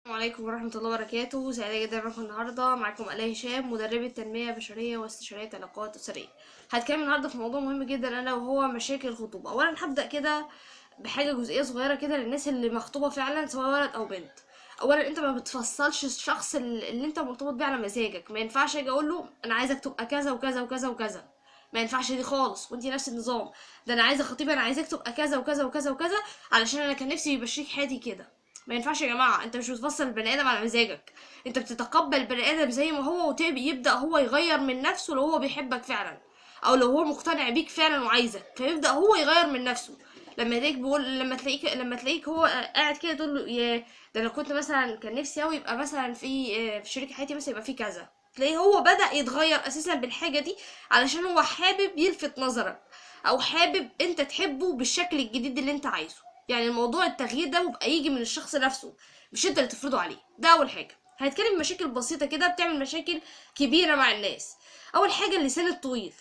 السلام عليكم ورحمة الله وبركاته. سعيدة جدا معاكم النهاردة. معاكم آلاء هشام، مدربة تنمية بشرية واستشارية علاقات أسرية. هتكلم النهاردة في موضوع مهم جدا ألا وهو مشاكل الخطوبة. أولا هبدأ كده بحاجة جزئية صغيرة كده للناس اللي مخطوبة فعلا سواء ولد أو بنت. أولا أنت ما بتفصلش الشخص اللي أنت مرتبط بيه على مزاجك. ما ينفعش أجي أقول له أنا عايزك تبقى كذا وكذا وكذا وكذا، ما ينفعش دي خالص. وانتي نفس النظام، ده انا عايزه خطيبه انا عايزاك تبقى كذا وكذا وكذا وكذا علشان انا كان نفسي يبقى شريك حياتي كده. ما ينفعش يا جماعه، انت مش بتفصل البني ادم على مزاجك، انت بتتقبل البني ادم زي ما هو ويبدا هو يغير من نفسه لو هو بيحبك فعلا، او لو هو مقتنع بيك فعلا وعايزك فيبدا هو يغير من نفسه. لما تلاقيك هو قاعد كده تقول له يا ده انا كنت مثلا كان نفسي اوي يبقى مثلا في شريك حياتي مثلا يبقى في كذا، تلاقيه هو بدأ يتغير اساسا بالحاجه دي علشان هو حابب يلفت نظرك، او حابب انت تحبه بالشكل الجديد اللي انت عايزه. يعني الموضوع التغيير ده بيبقى يجي من الشخص نفسه، مش انت اللي تفرضه عليه. ده اول حاجه. هنتكلم مشاكل بسيطه كده بتعمل مشاكل كبيره مع الناس. اول حاجه اللسان الطويل،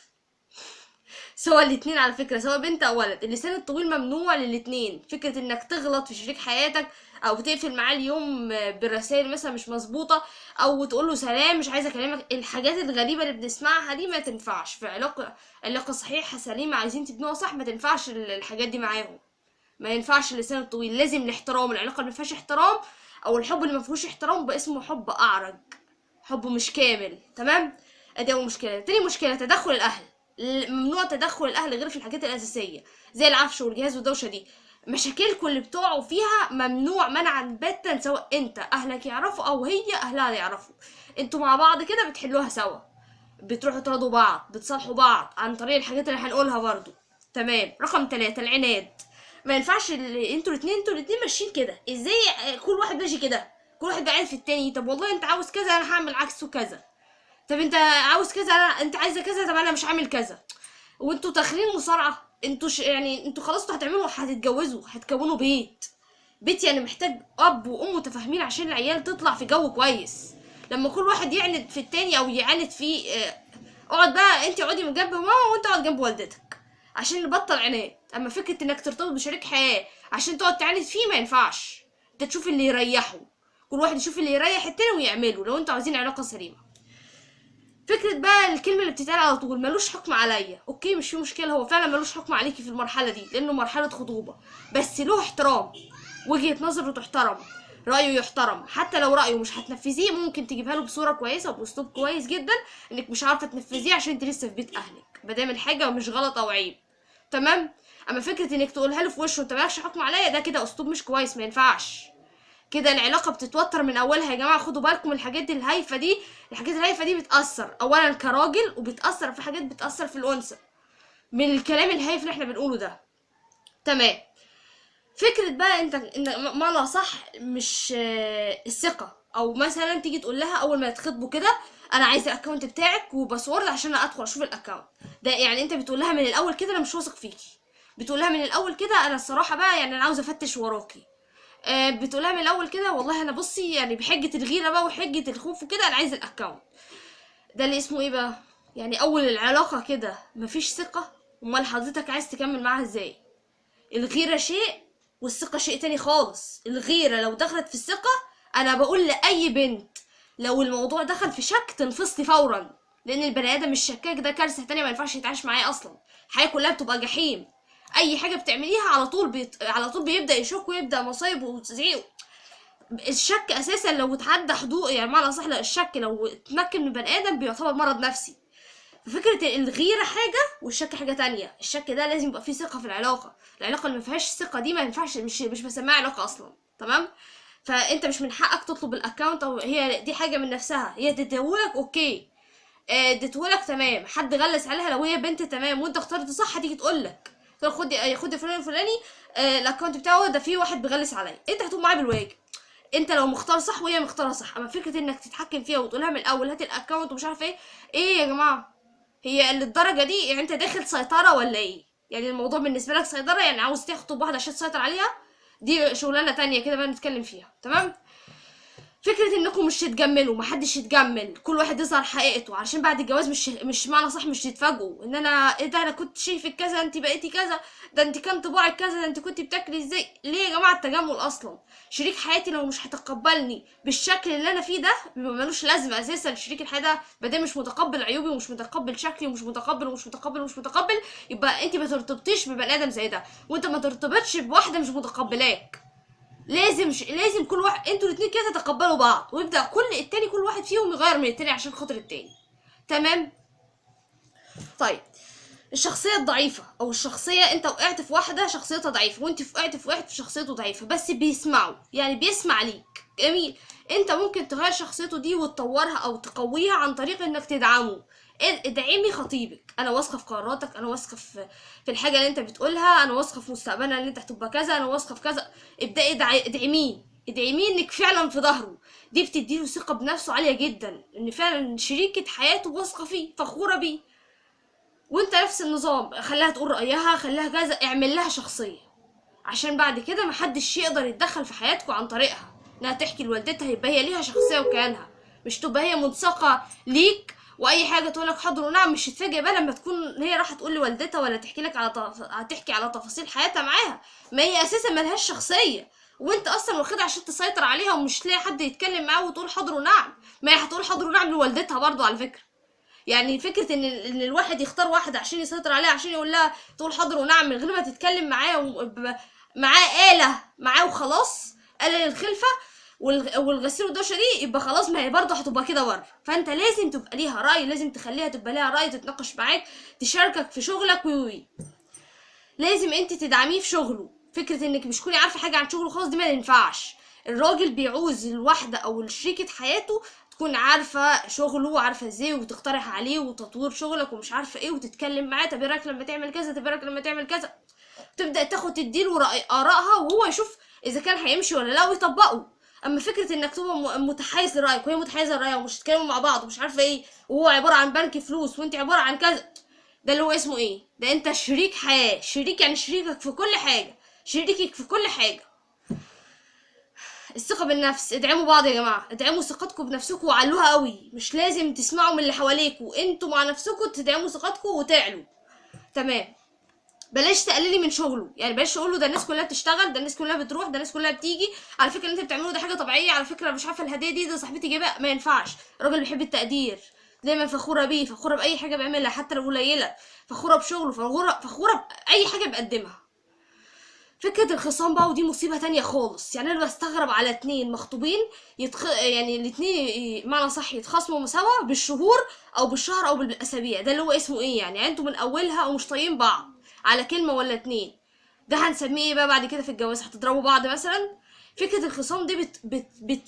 سواء الاتنين على فكرة، سواء بنت او ولد، اللسان الطويل ممنوع للاتنين. فكرة انك تغلط في شريك حياتك او تقفل معاه اليوم برسائل مثلا مش مظبوطة، او تقول له سلام مش عايزة اكلمك، الحاجات الغريبة اللي بنسمعها دي ما تنفعش في علاقة صحيحة سليمة عايزين تبنوها صح. ما تنفعش الحاجات دي معاهم. ما ينفعش اللسان الطويل، لازم الاحترام. العلاقة اللي ما فيهاش احترام او الحب اللي ما فيهوش احترام بقى اسمه حب اعرج، حب مش كامل. تمام؟ ادي اول مشكله. تاني مشكله تدخل الاهل. ممنوع تدخل الاهل غير في الحاجات الاساسيه زي العفش والجهاز والدوشه دي. مشاكلكم اللي بتقعوا فيها ممنوع منعا باتا، سواء انت اهلك يعرفوا او هي اهلها يعرفوا. انتوا مع بعض كده بتحلوها سوا، بتروحوا تراضوا بعض، بتصالحوا بعض عن طريق الحاجات اللي هنقولها برضو. تمام. رقم 3 العناد. ما ينفعش انتوا الاتنين ماشيين كده. ازاي كل واحد ماشي كده، كل واحد قاعد في التاني؟ طب والله انت عاوز كذا انا هعمل عكسه كذا، طب انت عاوز كذا انت عايزه كذا طب انا مش عامل كذا. وانتوا داخلين مصارعه. يعني انتوا خلاص انتوا هتتجوزوا هتكونوا بيت يعني محتاج اب وام متفاهمين عشان العيال تطلع في جو كويس. لما كل واحد يعند في التاني او يعاند فيه اقعد بقى انت اقعدي من جنب ماما وانت اقعد جنب والدتك عشان نبطل عناد. اما فكره انك ترتبط بشريك حياه عشان تقعد تعاند فيه ما ينفعش. انت تشوف اللي يريحه، كل واحد يشوف اللي يريح التاني ويعمله لو انتوا عايزين علاقه سليمه. فكرة بقى الكلمة اللي بتتقال على طول ملوش حكم عليا، اوكي مش في مشكلة، هو فعلا ملوش حكم عليكي في المرحلة دي لانه مرحلة خطوبة، بس له احترام. وجهة نظره تحترم، رأيه يحترم. حتى لو رأيه مش هتنفذيه ممكن تجيبها له بصورة كويسة وبأسلوب كويس جدا انك مش عارفة تنفذيه عشان انت لسه في بيت اهلك مادام الحاجة مش غلط او عيب. تمام. اما فكرة انك تقولها له في وشه انت مالكش حكم عليا ده كده اسلوب مش كويس، ما ينفعش كده. العلاقة بتتوتر من أولها يا جماعة. خدوا بالكم من الحاجات الهايفة دي. الحاجات الهايفة دي بتأثر أولا كراجل، وبتأثر في حاجات بتأثر في الأنثى من الكلام الهايف اللي احنا بنقوله ده. تمام. فكرة بقى انت ان معنى صح مش الثقة، او مثلا تيجي تقول لها اول ما يتخطبوا كده انا عايز الاكونت بتاعك وباسورد عشان ادخل اشوف الاكونت ده. يعني انت بتقول لها من الاول كده انا مش واثق فيكي، بتقول لها من الاول كده انا الصراحة بقى يعني انا عاوز افتش وراكي. بتقولها من الاول كده والله انا بصي يعني بحجة الغيرة بقى وحجة الخوف وكده انا عايز الاكونت ده. اللي اسمه ايه بقى؟ يعني اول العلاقة كده مفيش ثقة، امال حضرتك عايز تكمل معاها ازاي؟ الغيرة شيء والثقة شيء تاني خالص. الغيرة لو دخلت في الثقة، انا بقول لاي بنت لو الموضوع دخل في شك تنفصلي فورا، لان البني ادم الشكاك ده كارثة تانية ما ينفعش يتعاش معاه اصلا. الحياة كلها بتبقى جحيم. اي حاجة بتعمليها على طول بيبدأ يشك ويبدأ مصايب وتزعيق. الشك اساسا لو اتعدى حدود، يعني معنى صح الشك لو اتمكن من بني ادم بيعتبر مرض نفسي. ففكرة الغيرة حاجة والشك حاجة تانية. الشك ده لازم يبقى فيه ثقة في العلاقة. العلاقة اللي مفيهاش ثقة دي ما ينفعش، مش بسميها علاقة اصلا. تمام. فانت مش من حقك تطلب الاكونت، او هي دي حاجة من نفسها هي تديهولك اوكي. اديتهولك تمام. حد غلس عليها لو هي بنت تمام وانت اخترت صح هتيجي تقولك تقول خدي فلان الفلاني الاكونت بتاعه ده فيه واحد بيغلس عليا، انت هتقوم معاه بالواجب. انت لو مختار صح وهي مختاره صح. اما فكره انك تتحكم فيها وتقولها من الاول هات الاكونت ومش عارف ايه، ايه يا جماعه؟ هي للدرجه دي؟ يعني انت داخل سيطره ولا ايه؟ يعني الموضوع بالنسبه لك سيطره؟ يعني عاوز تخطب واحده عشان تسيطر عليها؟ دي شغلانه تانية كده بقى نتكلم فيها. تمام. فكرة انكم مش تتجملوا، محدش يتجمل، كل واحد يظهر حقيقته، عشان بعد الجواز مش معنى صح مش تتفاجئوا ان انا ايه ده، انا كنت شايفك كذا انت بقيتي كذا، ده انت كان طباعك كذا، ده انت كنت بتاكلي ازاي. ليه يا جماعة التجمل اصلا؟ شريك حياتي لو مش هتقبلني بالشكل اللي انا فيه ده بيبقى ملوش لازمة اساسا. شريك الحياة ده بدل مش متقبل عيوبي ومش متقبل شكلي ومش متقبل ومش متقبل ومش متقبل، يبقى انت ما ترتبطيش ببني ادم زي ده، وانت ما ترتبطش بواحدة مش متقبلاك. لازم كل واحد، انتوا الاتنين كده تتقبلوا بعض، ويبدأ كل واحد فيهم يغير من التاني عشان خاطر التاني. تمام. طيب، الشخصية الضعيفة او الشخصية، انت وقعت في واحدة شخصيتها ضعيفة وانت وقعت في واحد شخصيته ضعيفة بس بيسمعوا، يعني بيسمع ليك، جميل. انت ممكن تغير شخصيته دي وتطورها او تقويها عن طريق انك تدعمه. ادعمي خطيبك، انا واثقه في قراراتك، انا واثقه في الحاجه اللي انت بتقولها، انا واثقه في مستقبلنا اللي انت هتبقى كذا، انا واثقه في كذا. ابداي ادعميه، ادعميه انك فعلا في ظهره. دي بتديله ثقه بنفسه عاليه جدا، ان فعلا شريكه حياته واثقه فيه فخوره بيه. وانت نفس النظام، خليها تقول رأيها، خليها كذا، اعمل لها شخصية، عشان بعد كده محدش يقدر يتدخل في حياتكم عن طريقها. انها تحكي لوالدتها، يبقى هي ليها شخصية وكيانها، مش تبقى هي منساقة ليك، واي حاجة تقولك حاضر ونعم. مش تتفاجئ بقى لما تكون هي راح تقول لوالدتها ولا تحكي لك هتحكي على تفاصيل حياتها معاها، ما هي اساسا ملهاش شخصية، وانت اصلا واخدها عشان تسيطر عليها ومش لاقي حد يتكلم معاه وتقول حاضر ونعم. ما هي هتقول حاضر ونعم لوالدتها برضو على فكرة. يعني فكرة ان الواحد يختار واحدة عشان يسيطر عليها، عشان يقول لها تقول حاضر ونعم من غير ما تتكلم معاه، معاه آلة معاه وخلاص، آلة للخلفة والغسيل والدوشة دي، يبقى خلاص ما هي برضه هتبقى كده بره. فانت لازم تبقى ليها رأي، لازم تخليها تبقى ليها رأي، تتناقش معاك، تشاركك في شغلك لازم انت تدعميه في شغله. فكرة انك مش تكوني عارفة حاجة عن شغله خالص دي ما ينفعش. الراجل بيعوز الواحدة او شريكة حياته تكون عارفة شغله وعارفة ازاي وتقترح عليه وتطوير شغلك ومش عارفة ايه، وتتكلم معاه، طب ايه رايك لما تعمل كذا، طب ايه رايك لما تعمل كذا. تبدأ تاخد تديله آرائها وهو يشوف اذا كان هيمشي ولا لا ويطبقه. اما فكرة انك تبقى متحيز لرأيك وهي متحيزة لرأيها ومش تتكلموا مع بعض ومش عارفة ايه، وهو عبارة عن بنك فلوس وانت عبارة عن كذا، ده اللي هو اسمه ايه؟ ده انت شريك حياة، شريك يعني شريكك في كل حاجة، شريكك في كل حاجة. الثقة بالنفس، ادعموا بعض يا جماعة، ادعموا ثقتكم بنفسكم وعلوها قوي، مش لازم تسمعوا من اللي حواليكوا، انتوا مع نفسكم تدعموا ثقتكم وتعلوا. تمام. بلاش تقللي من شغله، يعني بلاش تقول له ده الناس كلها بتشتغل، ده الناس كلها بتروح، ده الناس كلها بتيجي، على فكره اللي انت بتعمله ده حاجه طبيعيه، على فكره مش عارفه الهديه دي ده صاحبتي جايبها، ما ينفعش. الراجل بيحب التقدير، دايما فخوره بيه، فخوره باي حاجه بيعملها حتى لو قليله، فخوره بشغله، فخوره باي حاجه بيقدمها. فكره الخصام بقى ودي مصيبه تانية خالص. يعني انا بستغرب على اتنين مخطوبين يعني الاتنين معنى صح يتخاصموا سوا بالشهور او بالشهر او بالاسابيع، ده اللي هو اسمه ايه يعني انتوا من اولها او مش طايقين بعض على كلمه ولا اتنين، ده هنسميه ايه بقى بعد كده في الجواز؟ هتضربوا بعض مثلا؟ فكره الخصام دي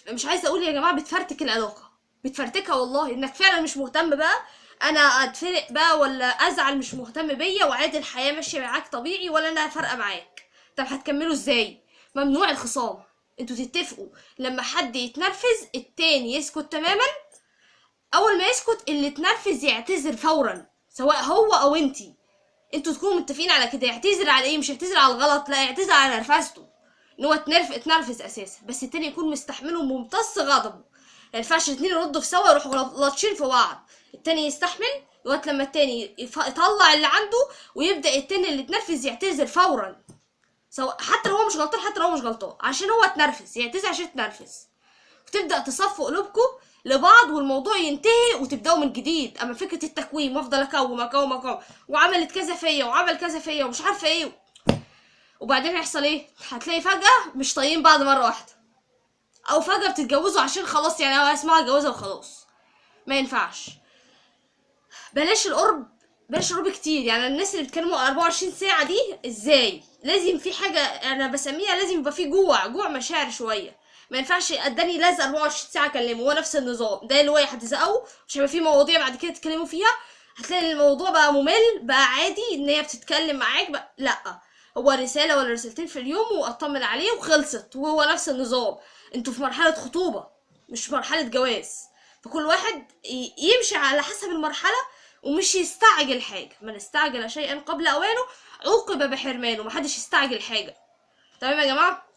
مش عايزه اقول يا جماعه بتفرتك العلاقه، بتفرتكها والله، انك فعلا مش مهتم بقى. انا اتفرق بقى ولا ازعل مش مهتم بيا وعادي الحياه ماشيه معاك طبيعي ولا انا فارقه معاك؟ طب هتكملوا ازاي؟ ممنوع الخصام. انتوا تتفقوا لما حد يتنرفز التاني يسكت تماما، اول ما يسكت اللي اتنرفز يعتذر فورا، سواء هو او انتي. انتوا تكونوا متفقين على كده، يعتذر على ايه؟ مش يعتذر على الغلط، لا يعتذر على نرفزته، ان هو اتنرفز اساسا، بس التاني يكون مستحمله وممتص غضبه. ما ينفعش الاتنين يردوا في سوا يروحوا لطشين في بعض، التاني يستحمل لغايه لما التاني يطلع اللي عنده، ويبدا التاني اللي اتنرفز يعتذر فورا، سواء حتى لو هو مش غلطان، حتى لو هو مش غلطان، عشان هو اتنرفز يعتذر عشان اتنرفز، وتبدا تصفوا قلوبكم لبعض والموضوع ينتهي وتبداوا من جديد. اما فكره التكوين وافضل اكوم وعملت كذا فيا وعمل كذا فيا ومش عارفه ايه، وبعدين هيحصل ايه؟ هتلاقي فجاه مش طايقين بعض مره واحده، او فجاه بتتجوزوا عشان خلاص يعني هو اسمها جوازه وخلاص. ما ينفعش. بلاش القرب، بلاش القرب كتير. يعني الناس اللي بيتكلموا 24 ساعه دي ازاي؟ لازم في حاجه انا بسميها لازم يبقى في جوع مشاعر شويه. ما ينفعش اداني لازق 24 ساعه اكلمه، هو نفس النظام ده اللي هو هتزقه، مش هيبقى في مواضيع بعد كده تتكلموا فيها، هتلاقي الموضوع بقى ممل، بقى عادي ان هي بتتكلم معاك بقى. لا، هو رساله ولا رسالتين في اليوم واطمن عليه وخلصت، وهو نفس النظام. انتوا في مرحله خطوبه مش مرحله جواز، فكل واحد يمشي على حسب المرحله ومش يستعجل حاجه. من استعجل شيئا قبل اوانه عوقب بحرمانه، محدش يستعجل حاجه. تمام يا جماعه؟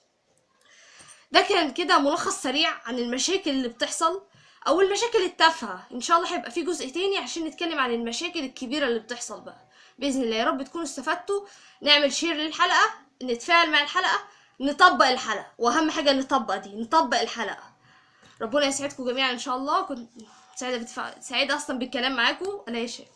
ده كان كده ملخص سريع عن المشاكل اللي بتحصل او المشاكل التافهه. ان شاء الله هيبقى في جزء تاني عشان نتكلم عن المشاكل الكبيره اللي بتحصل بقى باذن الله. يا رب تكونوا استفدتوا. نعمل شير للحلقه، نتفاعل مع الحلقه، نطبق الحلقه، واهم حاجه نطبق دي، نطبق الحلقه. ربنا يسعدكم جميعا ان شاء الله. كنت سعيده اصلا بالكلام معاكم. انا يا شيخ.